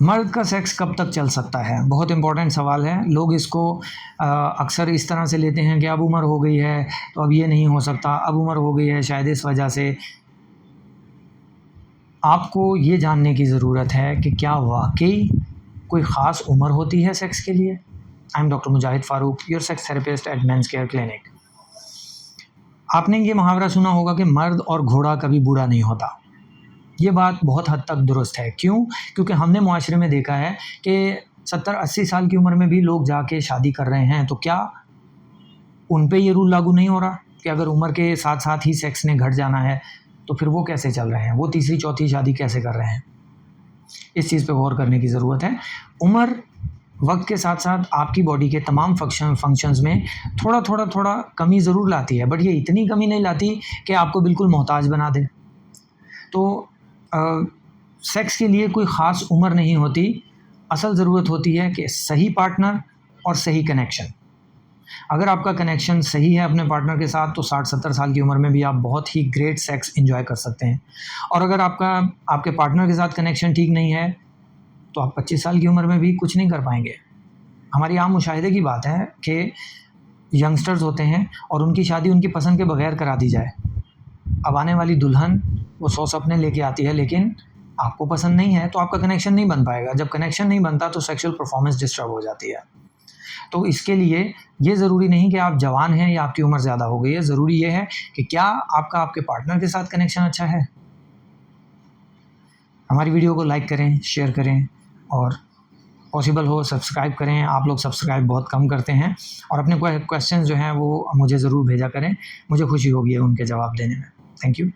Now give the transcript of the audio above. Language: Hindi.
मर्द का सेक्स कब तक चल सकता है? बहुत इम्पोर्टेंट सवाल है। लोग इसको अक्सर इस तरह से लेते हैं कि अब उम्र हो गई है तो अब ये नहीं हो सकता, अब उम्र हो गई है शायद इस वजह से। आपको ये जानने की ज़रूरत है कि क्या वाक़ई कोई ख़ास उम्र होती है सेक्स के लिए? I am doctor Mujahid Farooq, your sex therapist at men's care clinic. आपने ये मुहावरा सुना होगा कि मर्द और घोड़ा कभी बूढ़ा नहीं होता। ये बात बहुत हद तक दुरुस्त है। क्यों? क्योंकि हमने मुआशरे में देखा है कि 70-80 साल की उम्र में भी लोग जाके शादी कर रहे हैं, तो क्या उन पे ये रूल लागू नहीं हो रहा कि अगर उम्र के साथ-साथ ही सेक्स ने घट जाना है, तो फिर वो कैसे चल रहे हैं? वो तीसरी-चौथी शादी कैसे कर रहे हैं? इस चीज़ पे गौर करने की ज़रूरत है। उम्र वक़्त के साथ-साथ आपकी बॉडी के तमाम फंक्शंस में थोड़ा कमी ज़रूर लाती है, बट ये इतनी कमी नहीं लाती कि आपको बिल्कुल मोहताज बना दे। तो सेक्स के लिए कोई ख़ास उम्र नहीं होती। असल ज़रूरत होती है कि सही पार्टनर और सही कनेक्शन। अगर आपका कनेक्शन सही है अपने पार्टनर के साथ, तो 60-70 साल की उम्र में भी आप बहुत ही ग्रेट सेक्स एंजॉय कर सकते हैं। और अगर आपके पार्टनर के साथ कनेक्शन ठीक नहीं है, तो आप 25 साल की उम्र में भी कुछ नहीं कर पाएंगे। हमारी आम मुशाहिदे की बात है कि यंगस्टर्स होते हैं और उनकी शादी उनकी पसंद के बगैर करा दी जाए। अब आने वाली दुल्हन वो 100 सपने लेके आती है, लेकिन आपको पसंद नहीं है, तो आपका कनेक्शन नहीं बन पाएगा। जब कनेक्शन नहीं बनता तो सेक्सुअल परफॉर्मेंस डिस्टर्ब हो जाती है। तो इसके लिए ये ज़रूरी नहीं कि आप जवान हैं या आपकी उम्र ज़्यादा हो गई है। ज़रूरी ये है कि क्या आपके पार्टनर के साथ कनेक्शन अच्छा है। हमारी वीडियो को लाइक करें, शेयर करें और पॉसिबल हो सब्सक्राइब करें। आप लोग सब्सक्राइब बहुत कम करते हैं और अपने क्वेश्चंस जो हैं वो मुझे ज़रूर भेजा करें। मुझे खुशी होगी उनके जवाब देने में। Thank you.